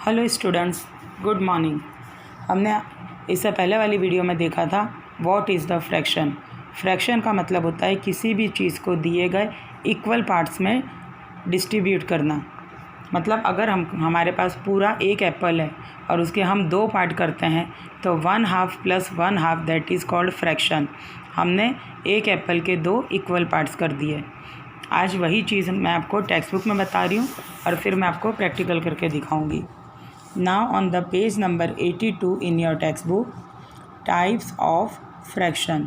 Hello students, good morning. हमने इससे पहले वाली वीडियो में देखा था what is the fraction. Fraction का मतलब होता है किसी भी चीज़ को दिए गए इक्वल पार्ट्स में डिस्ट्रीब्यूट करना। मतलब अगर हमारे पास पूरा एक एप्पल है और उसके हम दो पार्ट करते हैं तो 1/2 + 1/2 दैट इज़ कॉल्ड फ्रैक्शन। हमने एक एप्पल के दो इक्वल पार्ट्स कर दिए। आज वही चीज़ मैं आपको टेक्स्ट बुक में बता रही हूँ और फिर मैं आपको प्रैक्टिकल करके दिखाऊंगी। Now on the page number 82 in your textbook, types of fraction.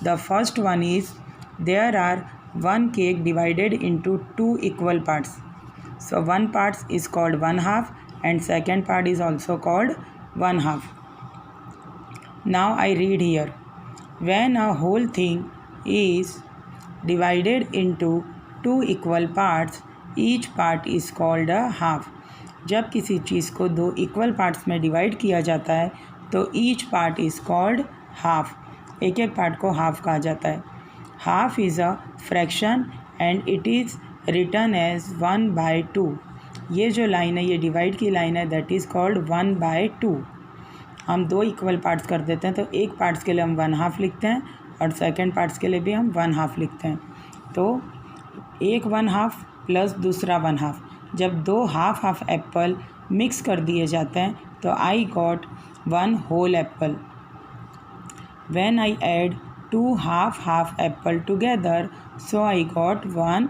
The first one is there are one cake divided into two equal parts. So one part is called 1/2 and second part is also called 1/2. Now I read here. When a whole thing is divided into two equal parts, each part is called a half. जब किसी चीज़ को दो equal parts में divide किया जाता है तो each part is called half. एक एक पार्ट को हाफ कहा जाता है। Half is a fraction and it is written as 1/2। ये जो लाइन है, ये डिवाइड की लाइन है, दैट इज़ कॉल्ड 1/2। हम दो इक्वल पार्ट्स कर देते हैं तो एक पार्ट्स के लिए हम 1/2 लिखते हैं और सेकेंड पार्ट्स के लिए भी हम 1/2 लिखते हैं। तो एक 1/2 प्लस दूसरा 1/2, जब दो हाफ एप्पल मिक्स कर दिए जाते हैं तो I got 1 whole apple. When I add 2 half apple together so I got 1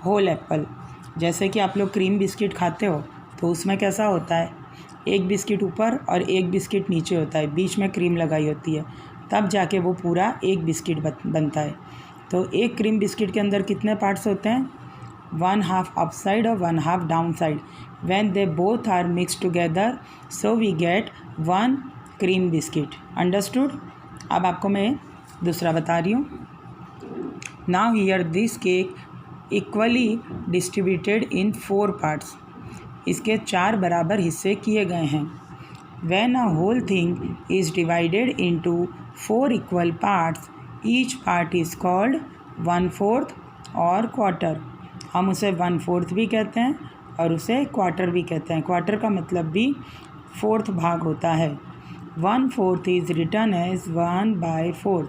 whole apple. जैसे कि आप लोग क्रीम बिस्किट खाते हो तो उसमें कैसा होता है, एक बिस्किट ऊपर और एक बिस्किट नीचे होता है, बीच में क्रीम लगाई होती है, तब जाके वो पूरा एक बिस्किट बनता है। तो एक क्रीम बिस्किट के अंदर कितने पार्ट्स होते हैं? 1/2 upside और 1/2 downside. When they both are mixed together, so we get 1 cream biscuit. Understood? अब आपको मैं दूसरा बता रही हूँ। Now here this cake equally distributed in 4 parts. इसके 4 बराबर हिस्से किए गए हैं। When a whole thing is divided into 4 equal parts, each part is called 1/4 और quarter. हम उसे 1/4 भी कहते हैं और उसे क्वार्टर भी कहते हैं। क्वार्टर का मतलब भी 4th भाग होता है। 1/4 इज़ रिटन एज 1/4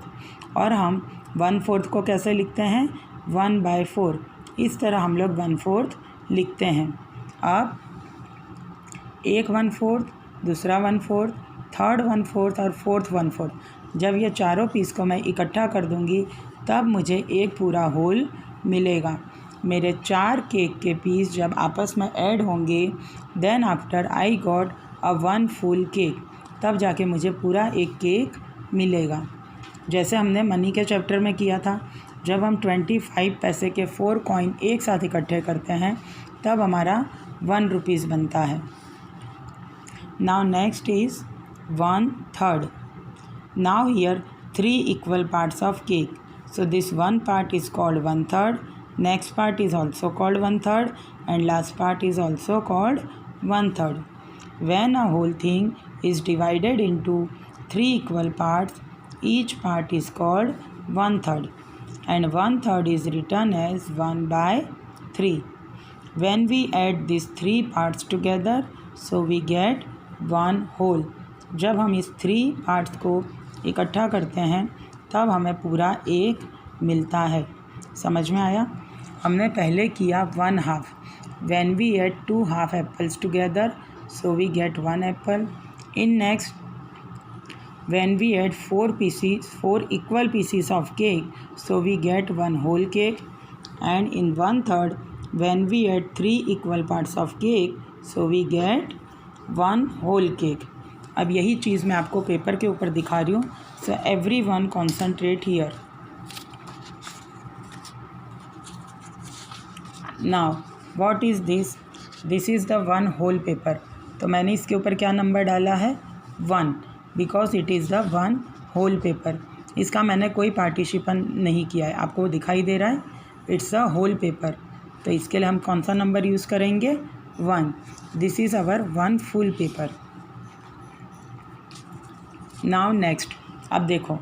और हम 1/4 को कैसे लिखते हैं? 1/4। इस तरह हम लोग 1/4 लिखते हैं। अब एक 1/4, दूसरा 1/4, थर्ड 1/4 और फोर्थ 1/4, जब ये चारों पीस को मैं इकट्ठा कर दूँगी तब मुझे एक पूरा होल मिलेगा। मेरे 4 केक के पीस जब आपस में ऐड होंगे then after I got a 1 full cake, तब जाके मुझे पूरा एक केक मिलेगा। जैसे हमने मनी के चैप्टर में किया था, जब हम 25 पैसे के 4 कॉइन एक साथ इकट्ठे करते हैं तब हमारा 1 रुपीज़ बनता है। Now next is 1/3। Now here 3 equal parts of cake, so this 1 part is called 1/3, next part is also called 1/3 and last part is also called 1/3. When a whole thing is divided into 3 equal parts, each part is called 1/3 and 1/3 is written as 1/3. When we add these 3 parts together, so we get 1 whole. जब हम इस 3 parts को इकट्ठा करते हैं तब हमें पूरा एक मिलता है। समझ में आया? हमने पहले किया 1/2। When we add 2 half apples together, so we get 1 apple. In next, when we add 4 equal pieces of cake, so we get 1 whole cake. And in 1/3, when we add 3 equal parts of cake, so we get 1 whole cake. अब यही चीज़ मैं आपको paper के ऊपर दिखा रही हूँ। So everyone concentrate here. Now what is this? This is the 1 whole paper. तो मैंने इसके ऊपर क्या नंबर डाला है? 1, because it is the 1 whole paper. इसका मैंने कोई पार्टिशिपन नहीं किया है, आपको दिखाई दे रहा है, इट्स अ होल पेपर। तो इसके लिए हम कौन सा नंबर यूज़ करेंगे? 1। This is our 1 full paper. Now next, अब देखो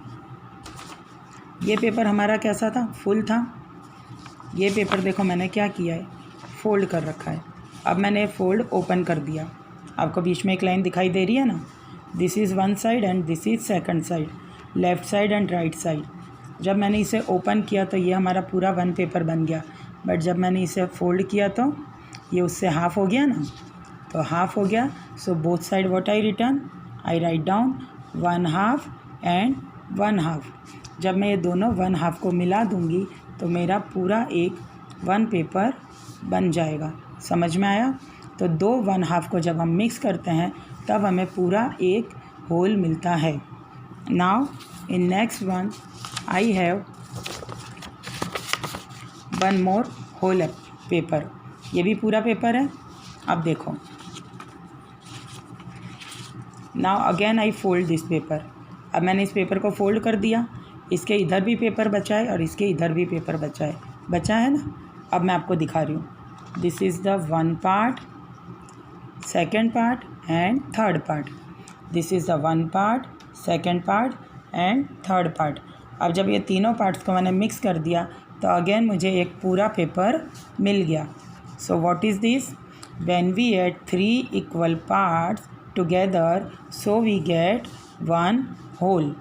ये पेपर हमारा कैसा था? फुल था। ये पेपर देखो मैंने क्या किया है, फोल्ड कर रखा है। अब मैंने फोल्ड ओपन कर दिया। आपको बीच में एक लाइन दिखाई दे रही है ना, this is one side and this is second side, left side and right side. जब मैंने इसे ओपन किया तो ये हमारा पूरा वन पेपर बन गया, बट जब मैंने इसे फोल्ड किया तो ये उससे हाफ हो गया ना, तो हाफ हो गया। So both side what I return, I write down 1/2 and 1/2। जब मैं ये दोनों 1/2 को मिला दूंगी तो मेरा पूरा एक वन पेपर बन जाएगा। समझ में आया? तो दो 1/2 को जब हम मिक्स करते हैं तब हमें पूरा एक होल मिलता है। Now in next one I have one more whole paper. ये भी पूरा पेपर है। अब देखो, now again I fold this paper. अब मैंने इस पेपर को फोल्ड कर दिया, इसके इधर भी पेपर बचा है और इसके इधर भी पेपर बचा है ना। अब मैं आपको दिखा रही हूँ, this is the one part, second part and third part. This is the one part, second part and third part. अब जब ये तीनों पार्ट्स को मैंने मिक्स कर दिया तो अगेन मुझे एक पूरा पेपर मिल गया। So what is this? When we add 3 equal parts together so we get one whole.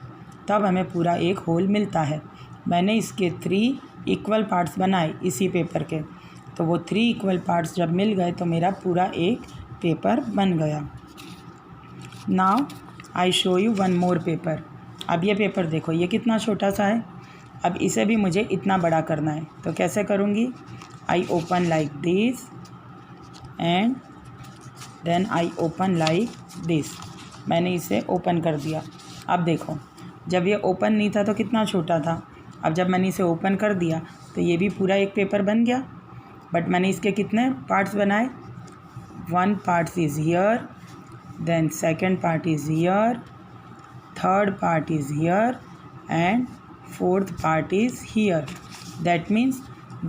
तब हमें पूरा एक होल मिलता है। मैंने इसके 3 इक्वल पार्ट्स बनाए इसी पेपर के, तो वो 3 इक्वल पार्ट्स जब मिल गए तो मेरा पूरा एक पेपर बन गया। Now I show you one more paper. अब ये पेपर देखो, ये कितना छोटा सा है। अब इसे भी मुझे इतना बड़ा करना है, तो कैसे करूँगी? I open like this and then I open like this. मैंने इसे ओपन कर दिया। अब देखो, जब ये ओपन नहीं था तो कितना छोटा था। अब जब मैंने इसे ओपन कर दिया तो ये भी पूरा एक पेपर बन गया। बट मैंने इसके कितने पार्ट्स बनाए? One part is here, then second part is here, third part is here and fourth part is here. That means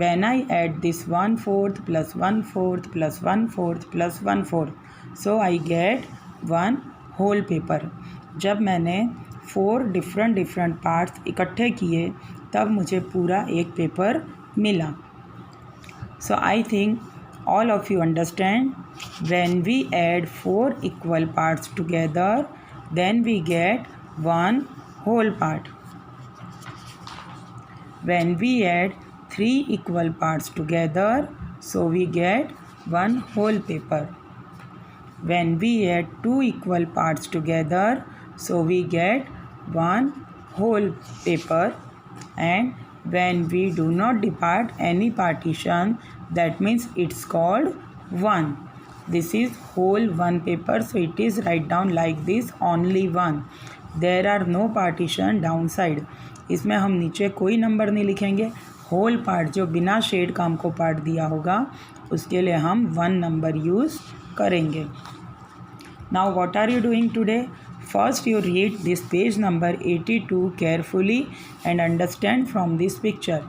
when I add this 1/4 plus 1/4 plus 1/4 plus 1/4, so I get one whole paper. जब मैंने 4 different parts इकट्ठे किए तब मुझे पूरा एक paper मिला। So I think all of you understand when we add 4 equal parts together then we get one whole part. When we add 3 equal parts together, so we get one whole paper. When we add 2 equal parts together, so we get one whole paper. And when we do not depart any partition, that means it's called 1. This is whole one paper, so it is write down like this, only one. There are no partition downside. इसमें हम नीचे कोई number नहीं लिखेंगे। Whole part जो बिना shade का हमको पार्ट दिया होगा उसके लिए हम 1 नंबर यूज़ करेंगे। Now what are you doing today? First you read this page number 82 carefully and understand from this picture.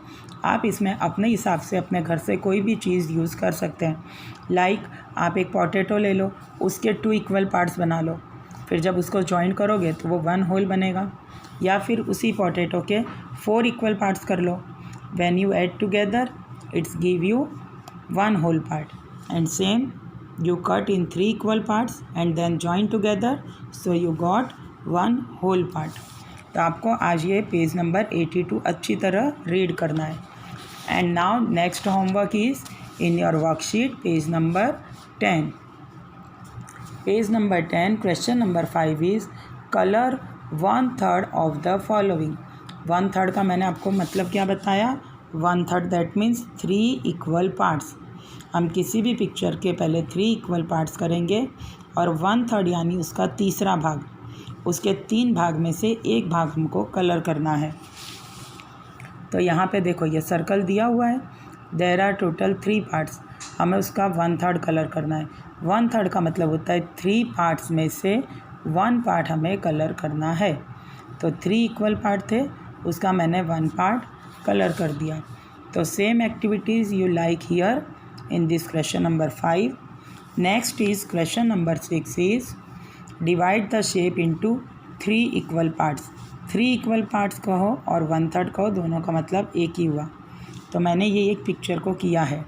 आप इसमें अपने हिसाब से अपने घर से कोई भी चीज़ यूज़ कर सकते हैं। लाइक आप एक पोटैटो ले लो, उसके 2 इक्वल पार्ट्स बना लो, फिर जब उसको जॉइन करोगे तो वो 1 होल बनेगा। या फिर उसी पोटैटो के 4 इक्वल पार्ट्स कर लो। When you add together it's give you 1 whole part. And same you cut in 3 equal parts and then join together, so you got 1 whole part. तो आपको आज ये पेज नंबर 82 अच्छी तरह रीड करना है। And now next homework is in your worksheet page number 10. Page number 10 question number 5 is colour 1/3 of the following. 1/3 का मैंने आपको मतलब क्या बताया? 1/3 दैट मीन्स 3 इक्वल पार्ट्स। हम किसी भी पिक्चर के पहले 3 इक्वल पार्ट्स करेंगे और 1/3 यानी उसका तीसरा भाग, उसके 3 भाग में से एक भाग हमको कलर करना है। तो यहाँ पे देखो ये सर्कल दिया हुआ है, देयर आर टोटल 3 पार्ट्स, हमें उसका 1/3 कलर करना है। 1/3 का मतलब होता है 3 पार्ट्स में से 1 पार्ट हमें कलर करना है। तो 3 इक्वल पार्ट थे, उसका मैंने 1 पार्ट कलर कर दिया। तो same activities you like here in this question number 5. Next is question number 6 is divide the shape into 3 equal parts. 3 equal parts कहो और 1/3 कहो, दोनों का मतलब एक ही हुआ। तो मैंने ये एक पिक्चर को किया है,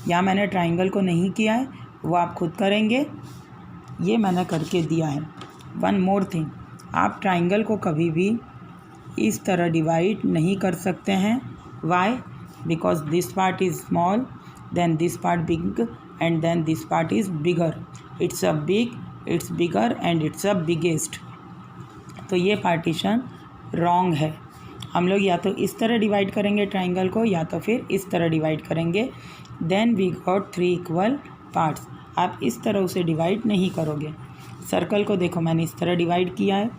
यहाँ मैंने ट्राइंगल को नहीं किया है, वो आप खुद करेंगे। ये मैंने करके दिया है। वन मोर थिंग, आप ट्राइंगल को कभी भी इस तरह डिवाइड नहीं कर सकते हैं। Why? Because this part is small, then this part big, and then this part is bigger. It's a big, it's bigger, and it's a biggest. तो ये पार्टीशन रॉन्ग है। हम लोग या तो इस तरह डिवाइड करेंगे ट्राइंगल को, या तो फिर इस तरह डिवाइड करेंगे। Then we got 3 equal parts. आप इस तरह उसे डिवाइड नहीं करोगे। सर्कल को देखो, मैंने इस तरह डिवाइड किया है,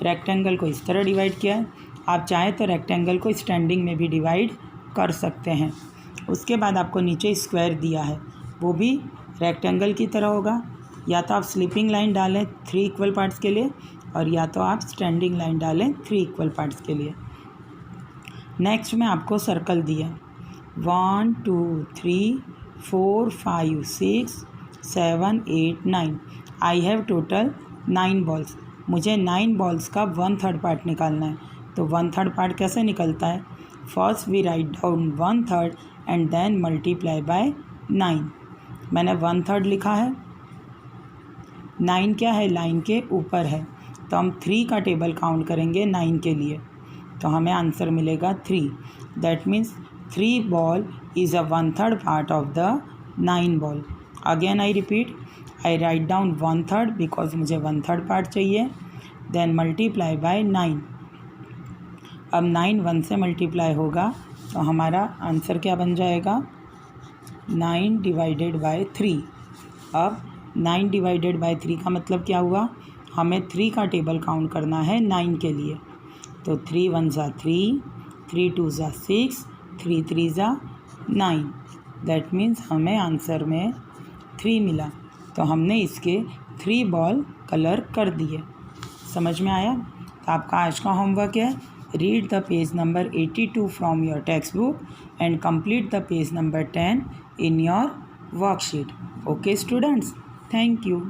रेक्टेंगल को इस तरह डिवाइड किया है। आप चाहें तो रेक्टेंगल को स्टैंडिंग में भी डिवाइड कर सकते हैं। उसके बाद आपको नीचे स्क्वायर दिया है, वो भी रेक्टेंगल की तरह होगा। या तो आप स्लीपिंग लाइन डालें 3 इक्वल पार्ट्स के लिए, और या तो आप स्टैंडिंग लाइन डालें 3 इक्वल पार्ट्स के लिए। नेक्स्ट में आपको सर्कल दिया 1 2 3 4 5 6 7 8 9। I have total 9 balls. मुझे 9 बॉल्स का 1/3 पार्ट निकालना है। तो 1/3 पार्ट कैसे निकलता है? First we write down 1/3 and then multiply by 9। मैंने 1/3 लिखा है, 9 क्या है? लाइन के ऊपर है, तो हम 3 का टेबल काउंट करेंगे 9 के लिए, तो हमें आंसर मिलेगा 3। That means 3 ball is a 1/3 part of the 9 ball. Again I repeat, I right down 1/3 because मुझे 1/3 पार्ट चाहिए, देन मल्टीप्लाई बाय 9। अब 9 1 से मल्टीप्लाई होगा, तो हमारा आंसर क्या बन जाएगा? 9 डिवाइडेड बाय 3। अब 9 डिवाइडेड बाय 3 का मतलब क्या हुआ? हमें 3 का टेबल काउंट करना है 9 के लिए। तो 3 1 ज़ा 3, 3 2 ज़ा 6, 3 3 ज़ा 9। दैट मीन्स हमें आंसर में 3 मिला। तो हमने इसके 3 बॉल कलर कर दिए। समझ में आया? तो आपका आज का होमवर्क है, read the page number 82 from your text book and complete the page number 10 in your worksheet. Okay students, thank you.